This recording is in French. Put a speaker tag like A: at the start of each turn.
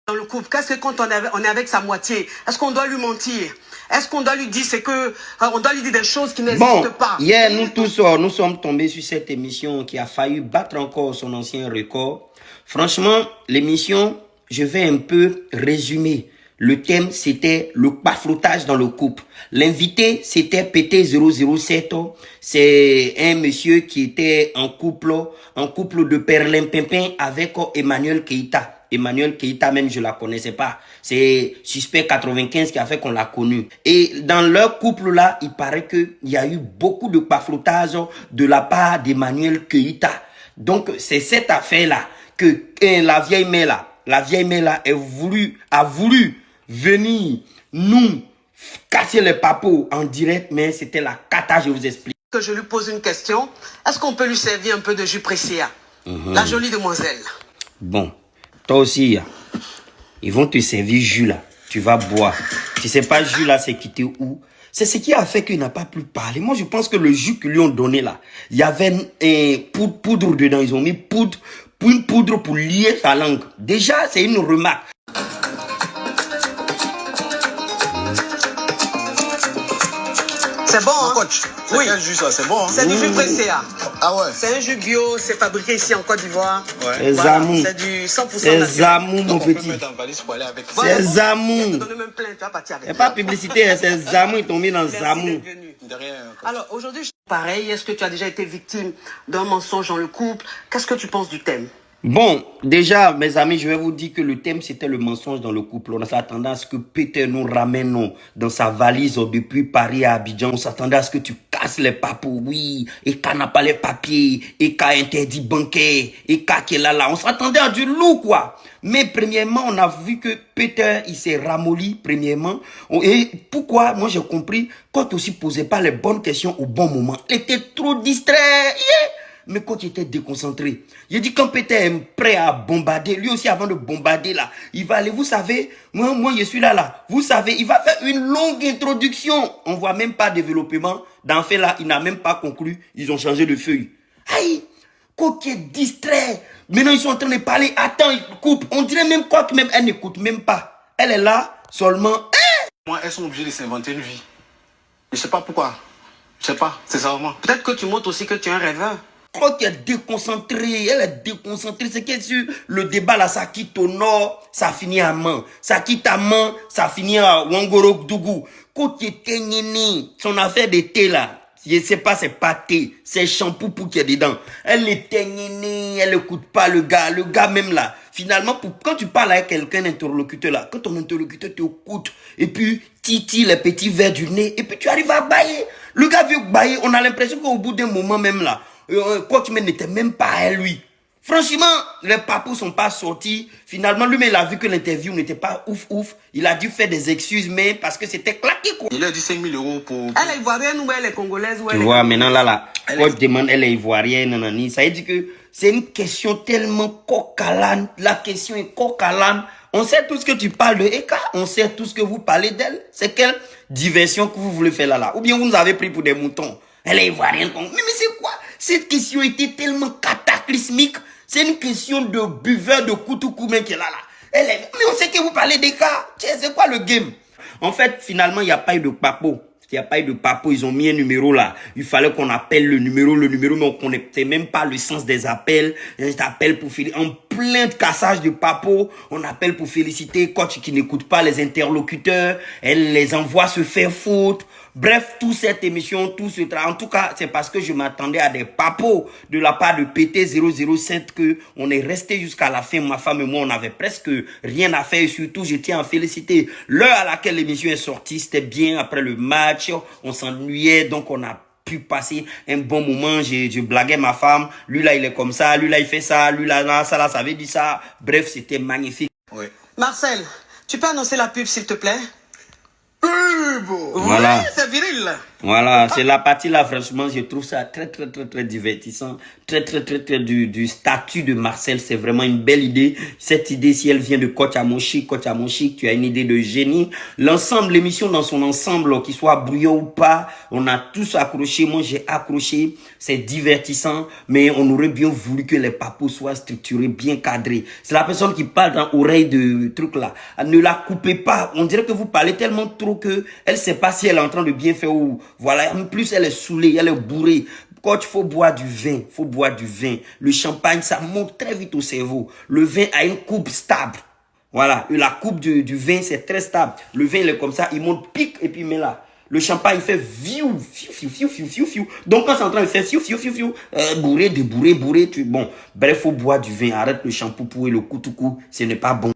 A: dans le couple? Qu'est-ce que quand on est avec sa moitié? Est-ce qu'on doit lui mentir? Est-ce qu'on doit lui dire on doit lui dire des choses qui n'existent pas?
B: Hier, nous tous, nous sommes tombés sur cette émission qui a failli battre encore son ancien record. Franchement, l'émission, je vais un peu résumer. Le thème, c'était le bafoutage dans le couple. L'invité, c'était PT007. C'est un monsieur qui était en couple de perlimpinpin avec Emmanuel Keïta. Emmanuel Keïta, même, je la connaissais pas. C'est Suspect 95 qui a fait qu'on l'a connu. Et dans leur couple-là, il paraît qu'il y a eu beaucoup de bafoutage de la part d'Emmanuel Keïta. Donc, c'est cette affaire-là que la vieille mère là, a voulu venir nous casser les papos en direct, mais c'était la cata, je vous explique.
A: Que je lui pose une question, est-ce qu'on peut lui servir un peu de jus Pressia? La jolie demoiselle.
B: Bon, toi aussi, ils vont te servir jus là, tu vas boire. Tu sais pas jus là, c'est quitté où? C'est ce qui a fait qu'il n'a pas pu parler. Moi, je pense que le jus qu'ils lui ont donné là, il y avait poudre dedans. Ils ont mis une poudre pour lier sa langue. Déjà, c'est une remarque.
A: C'est bon, hein?
C: Coach,
A: oui.
C: Quel jus ça? C'est bon, hein?
A: C'est du jus Pressia.
C: Ah ouais?
A: C'est un jus bio, c'est fabriqué ici en Côte d'Ivoire.
C: Ouais.
B: C'est
A: Voilà,
B: Zamou.
A: c'est du 100%
B: C'est
A: naturel.
B: Zamou, mon
C: Donc, on peut
B: petit.
C: mettre en valise pour aller avec.
B: C'est Zamou.
A: Je vais te donner même plein, tu vas partir avec.
B: Il n'y a pas de publicité, c'est Zamou, ils t'ont mis dans
A: Merci
B: Zamou.
A: d'être venu.
C: Derrière.
A: Alors, aujourd'hui, pareil, est-ce que tu as déjà été victime d'un mensonge dans le couple? Qu'est-ce que tu penses du thème?
B: Bon, déjà, mes amis, je vais vous dire que le thème, c'était le mensonge dans le couple. On s'attendait à ce que Peter nous ramène dans sa valise depuis Paris à Abidjan. On s'attendait à ce que tu casses les papous, oui, et qu'elle n'a pas les papiers, et qu'elle interdit bancaire, et qu'elle est là. On s'attendait à du lourd, quoi. Mais premièrement, on a vu que Peter, il s'est ramolli, premièrement. Et pourquoi? Moi, j'ai compris, quand tu aussi posais pas les bonnes questions au bon moment. Il était trop distrait. Yeah. Mais quand il était déconcentré, il dit quand Peter est prêt à bombarder, lui aussi avant de bombarder là, il va aller, vous savez, moi je suis là, vous savez, il va faire une longue introduction. On voit même pas développement. Dans fait là, il n'a même pas conclu, ils ont changé de feuille. Aïe, quoi qui est distrait. Maintenant ils sont en train de parler, attends, il coupe. On dirait même quoi que même elle n'écoute même pas. Elle est là seulement.
C: Moi, elles sont obligées de s'inventer une vie. Je sais pas pourquoi. Je sais pas, c'est ça vraiment.
A: Peut-être que tu montres aussi que tu es un rêveur.
B: Crois qu'elle est déconcentrée, elle est déconcentrée. C'est qu'elle sur le débat là, ça quitte au nord, ça finit à Man. Ça quitte à Man, ça finit à Wangorodougou. Quand tu es ténéné, son affaire de thé là, je sais pas, c'est pas thé, c'est shampoo pour qui est dedans. Elle est ténénée, elle écoute pas le gars même là. Finalement, quand tu parles avec quelqu'un, interlocuteur là, quand ton interlocuteur t'écoute, et puis titi les petits verres du nez, et puis tu arrives à bailler. Le gars veut bailler, on a l'impression qu'au bout d'un moment même là, Coachman n'était même pas à lui. Franchement, les papous sont pas sortis. Finalement, lui-même, il a vu que l'interview n'était pas ouf. Il a dû faire des excuses, mais parce que c'était claqué, quoi.
C: Il a dit 5 000 € pour...
A: Elle est ivoirienne ou elle est congolaise ou
B: Tu
A: elle est...
B: vois, maintenant, là, coach demande, elle est ivoirienne, nanani. Ça veut dire que c'est une question tellement coq à l'âne. La question est coq à l'âne. On sait tout ce que tu parles de Eka. On sait tout ce que vous parlez d'elle. C'est quelle diversion que vous voulez faire là? Ou bien vous nous avez pris pour des moutons. Elle est ivoirienne. Mais c'est quoi? Cette question était tellement cataclysmique. C'est une question de buveur de Koutoukou qui est là. Mais on sait que vous parlez des cas. C'est quoi le game? En fait, finalement, il n'y a pas eu de papo. Il n'y a pas eu de papo. Ils ont mis un numéro là. Il fallait qu'on appelle le numéro, mais on ne connaissait même pas le sens des appels. On appelle pour féliciter. En plein de cassage de papo, on appelle pour féliciter coach qui n'écoute pas les interlocuteurs. Elle les envoie se faire foutre. Bref, toute cette émission, tout ce travail, en tout cas, c'est parce que je m'attendais à des papos de la part de PT007 que on est resté jusqu'à la fin. Ma femme et moi, on avait presque rien à faire. Et surtout, je tiens à féliciter l'heure à laquelle l'émission est sortie. C'était bien après le match. On s'ennuyait, donc on a pu passer un bon moment. Je blaguais ma femme. Lui là, il est comme ça. Lui là, il fait ça. Lui là, ça veut dire ça. Bref, c'était magnifique.
C: Oui.
A: Marcel, tu peux annoncer la pub, s'il te plaît?
B: Voilà.
A: Oui, c'est viril.
B: Voilà, c'est la partie là, franchement, je trouve ça très divertissant. Très du statut de Marcel, c'est vraiment une belle idée. Cette idée, si elle vient de Coach Amoshik, tu as une idée de génie. L'ensemble, l'émission dans son ensemble, qu'il soit bruyant ou pas, on a tous accroché. Moi, j'ai accroché. C'est divertissant, mais on aurait bien voulu que les papos soient structurés, bien cadrés. C'est la personne qui parle dans l'oreille de truc là. Ne la coupez pas. On dirait que vous parlez tellement trop que elle sait pas si elle est en train de bien faire ou voilà. En plus, elle est saoulée, elle est bourrée. Quand il faut boire du vin, Le champagne, ça monte très vite au cerveau. Le vin a une coupe stable. Voilà, la coupe du vin, c'est très stable. Le vin, il est comme ça, il monte, pique, et puis il met là. Le champagne, il fait fiou. Donc, quand c'est en train de faire fiou, bourré, débourré, bon. Bref, faut boire du vin. Arrête le shampoing et le coup, ce n'est pas bon.